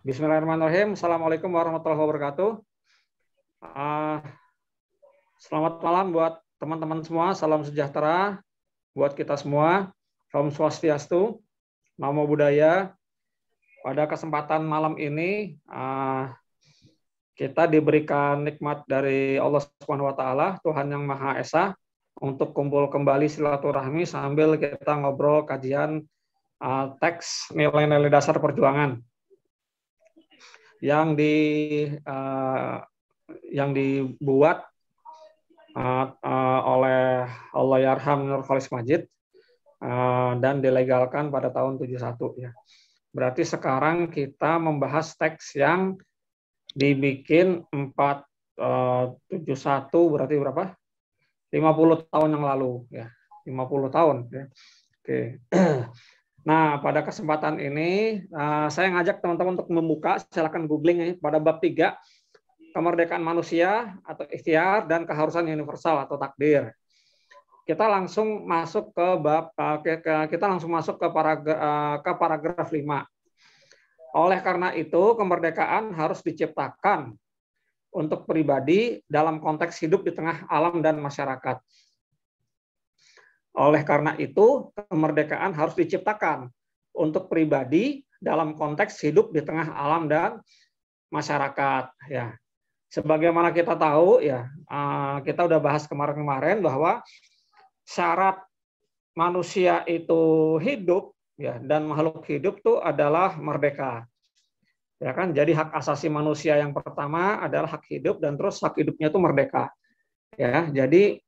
Bismillahirrahmanirrahim. Assalamualaikum warahmatullahi wabarakatuh. Uh, Selamat malam buat teman-teman semua. Salam sejahtera buat kita semua. Salam Swastiastu, Namo Buddhaya. Pada kesempatan malam ini kita diberikan nikmat dari Allah Subhanahu wa taala, Tuhan yang Maha Esa, untuk kumpul kembali silaturahmi sambil kita ngobrol kajian teks nilai-nilai dasar perjuangan yang dibuat oleh Allahyarham Nur Khalis Majid dan dilegalkan pada tahun 71 ya. Berarti sekarang kita membahas teks yang dibikin 471 berarti berapa? 50 tahun yang lalu ya. 50 tahun ya. Oke. Nah, pada kesempatan ini saya ngajak teman-teman untuk membuka, silakan googling ya, pada bab 3, kemerdekaan manusia atau ikhtiar dan keharusan universal atau takdir. Kita langsung masuk ke paragraf 5. Oleh karena itu, kemerdekaan harus diciptakan untuk pribadi dalam konteks hidup di tengah alam dan masyarakat. Oleh karena itu, kemerdekaan harus diciptakan untuk pribadi dalam konteks hidup di tengah alam dan masyarakat. Ya, sebagaimana kita tahu, ya, kita udah bahas kemarin-kemarin bahwa syarat manusia itu hidup, ya, dan makhluk hidup itu adalah merdeka. Ya kan, jadi hak asasi manusia yang pertama adalah hak hidup, dan terus hak hidupnya itu merdeka. Ya, jadi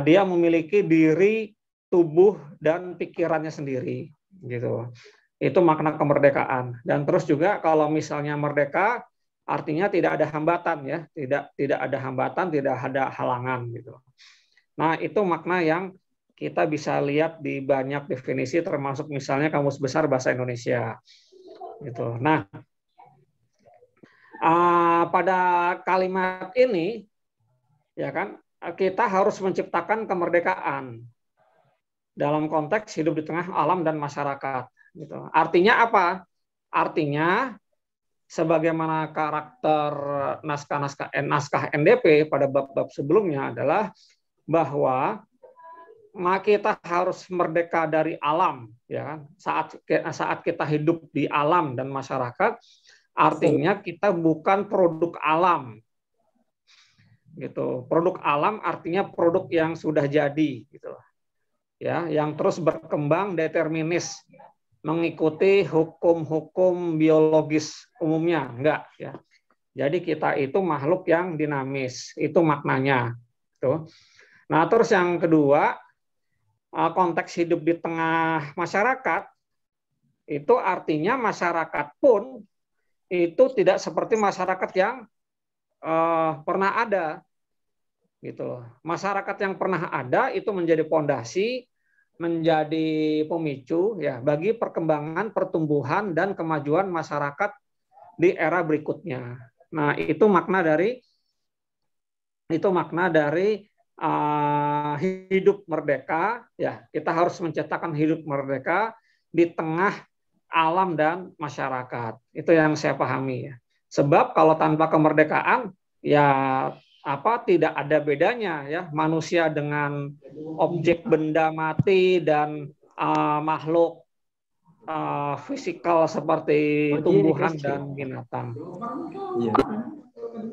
dia memiliki diri, tubuh dan pikirannya sendiri gitu. Itu makna kemerdekaan. Dan terus juga kalau misalnya merdeka artinya tidak ada hambatan ya, tidak ada hambatan, tidak ada halangan gitu. Nah, itu makna yang kita bisa lihat di banyak definisi termasuk misalnya Kamus Besar Bahasa Indonesia gitu. Nah, pada kalimat ini ya kan kita harus menciptakan kemerdekaan dalam konteks hidup di tengah alam dan masyarakat. Gitu. Artinya apa? Artinya, sebagaimana karakter naskah NDP pada bab-bab sebelumnya adalah bahwa kita harus merdeka dari alam, ya kan? Saat kita hidup di alam dan masyarakat, artinya kita bukan produk alam. Gitu. Produk alam artinya produk yang sudah jadi, gitu. Ya, yang terus berkembang determinis mengikuti hukum-hukum biologis umumnya, enggak ya. Jadi kita itu makhluk yang dinamis, itu maknanya. Tuh. Nah, terus yang kedua, konteks hidup di tengah masyarakat itu artinya masyarakat pun itu tidak seperti masyarakat yang pernah ada. Gitu. Masyarakat yang pernah ada itu menjadi pondasi, menjadi pemicu ya bagi perkembangan, pertumbuhan dan kemajuan masyarakat di era berikutnya. Nah, itu makna dari hidup merdeka ya. Kita harus menciptakan hidup merdeka di tengah alam dan masyarakat. Itu yang saya pahami ya. Sebab kalau tanpa kemerdekaan ya tidak ada bedanya ya manusia dengan objek benda mati dan makhluk fisikal seperti tumbuhan dan binatang.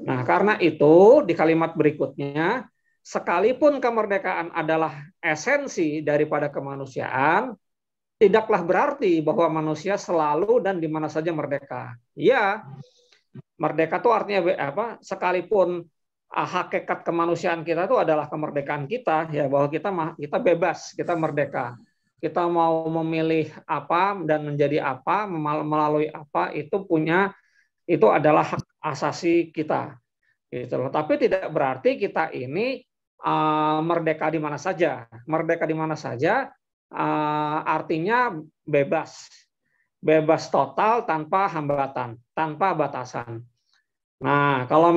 Nah, karena itu di kalimat berikutnya, sekalipun kemerdekaan adalah esensi daripada kemanusiaan, tidaklah berarti bahwa manusia selalu dan di mana saja merdeka. Ya, merdeka itu artinya apa? Sekalipun hakikat kemanusiaan kita itu adalah kemerdekaan kita ya, bahwa kita bebas, kita merdeka, kita mau memilih apa dan menjadi apa, melalui apa itu adalah hak asasi kita gitu loh. Tapi tidak berarti kita ini merdeka di mana saja. Merdeka di mana saja artinya bebas total tanpa hambatan, tanpa batasan. Nah, kalau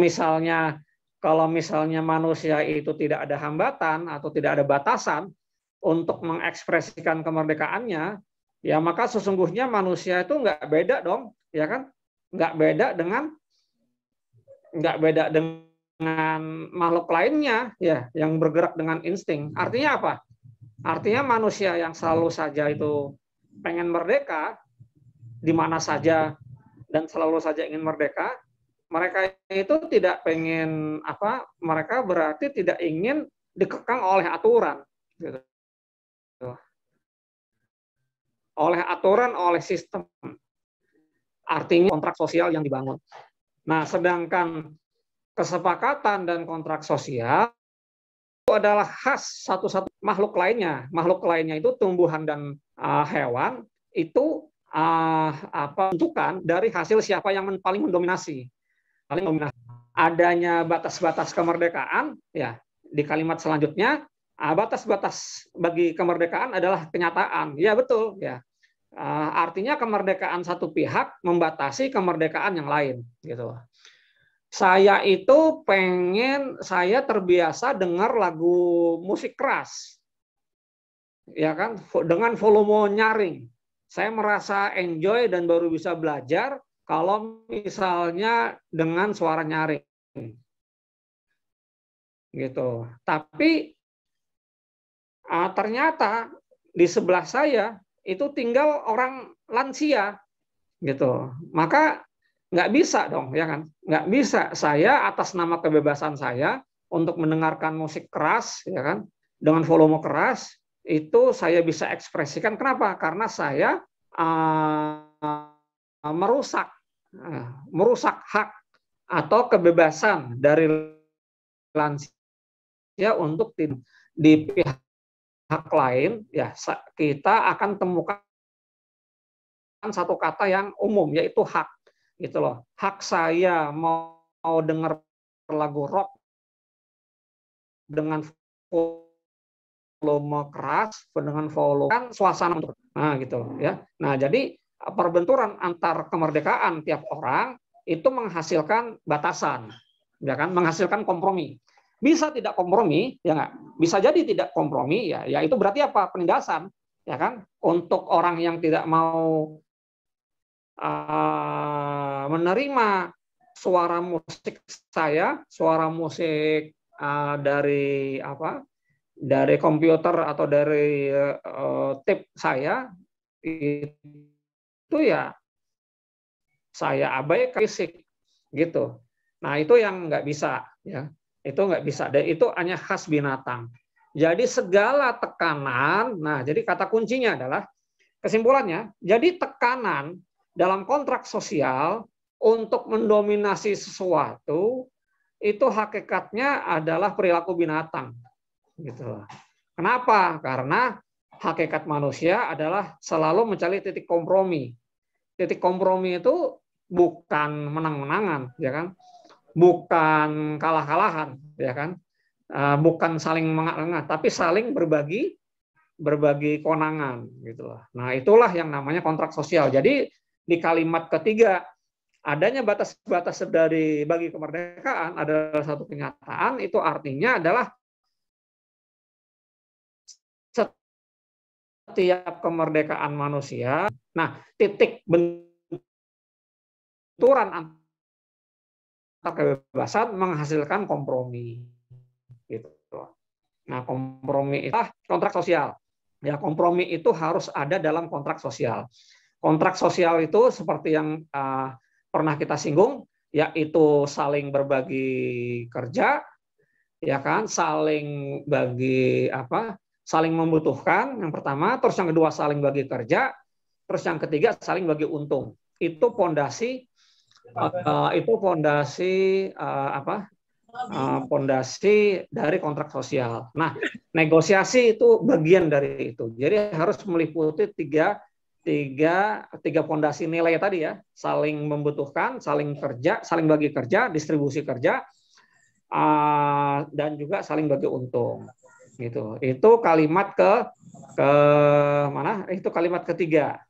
misalnya manusia itu tidak ada hambatan atau tidak ada batasan untuk mengekspresikan kemerdekaannya, ya maka sesungguhnya manusia itu nggak beda dong, ya kan? nggak beda dengan makhluk lainnya ya yang bergerak dengan insting. Artinya apa? Artinya manusia yang selalu saja itu pengen merdeka di mana saja dan selalu saja ingin merdeka, mereka itu tidak pengen apa? Mereka berarti tidak ingin dikekang oleh aturan, gitu. Oleh aturan, oleh sistem. Artinya kontrak sosial yang dibangun. Nah, sedangkan kesepakatan dan kontrak sosial itu adalah khas satu-satu makhluk lainnya. Makhluk lainnya itu tumbuhan dan hewan itu bentukan dari hasil siapa yang paling mendominasi. Paling mendominasi. Adanya batas-batas kemerdekaan, ya di kalimat selanjutnya batas-batas bagi kemerdekaan adalah kenyataan. Ya betul, ya. Artinya kemerdekaan satu pihak membatasi kemerdekaan yang lain, gitu. Saya terbiasa dengar lagu musik keras, ya kan, dengan volume nyaring. Saya merasa enjoy dan baru bisa belajar kalau misalnya dengan suara nyaring, gitu. Tapi ternyata di sebelah saya itu tinggal orang lansia, gitu. Maka nggak bisa dong, ya kan? Nggak bisa saya atas nama kebebasan saya untuk mendengarkan musik keras, ya kan, dengan volume keras itu saya bisa ekspresikan. Kenapa? Karena saya merusak hak atau kebebasan dari lansia untuk di pihak lain. Ya, kita akan temukan satu kata yang umum, yaitu hak, gitu loh. Hak saya mau dengar lagu rock dengan volume keras, dengan volume kan suasana untuk, nah gitu loh, ya. Nah, jadi perbenturan antar kemerdekaan tiap orang itu menghasilkan batasan, ya kan, menghasilkan kompromi. Bisa tidak kompromi, ya nggak? Bisa jadi tidak kompromi, ya itu berarti apa? Penindasan, ya kan? Untuk orang yang tidak mau menerima suara musik saya, suara musik dari komputer atau dari tape saya, itu ya saya abaikan fisik, gitu. Nah, itu yang nggak bisa, ya. Itu nggak bisa, dan itu hanya khas binatang. Jadi segala tekanan, nah jadi kata kuncinya adalah, kesimpulannya, jadi tekanan dalam kontrak sosial untuk mendominasi sesuatu itu hakikatnya adalah perilaku binatang, gitu. Kenapa? Karena hakikat manusia adalah selalu mencari titik kompromi. Titik kompromi itu bukan menang-menangan, ya kan? Bukan kalah-kalahan, ya kan? Bukan saling menganga, tapi saling berbagi kewenangan, gitu loh. Nah, itulah yang namanya kontrak sosial. Jadi di kalimat ketiga, adanya batas-batas bagi kemerdekaan adalah satu kenyataan, itu artinya adalah setiap kemerdekaan manusia, nah titik benturan antar kebebasan menghasilkan kompromi, gitu. Nah, kompromi itu kontrak sosial. Ya, kompromi itu harus ada dalam kontrak sosial. Kontrak sosial itu seperti yang pernah kita singgung, yaitu saling berbagi kerja, ya kan, saling saling membutuhkan yang pertama, terus yang kedua saling bagi kerja, terus yang ketiga saling bagi untung. Itu pondasi pondasi dari kontrak sosial. Nah, negosiasi itu bagian dari itu. Jadi harus meliputi tiga pondasi nilai tadi, ya, saling membutuhkan, saling kerja, saling bagi kerja, distribusi kerja, dan juga saling bagi untung, gitu. Itu kalimat ke mana? Itu kalimat ketiga.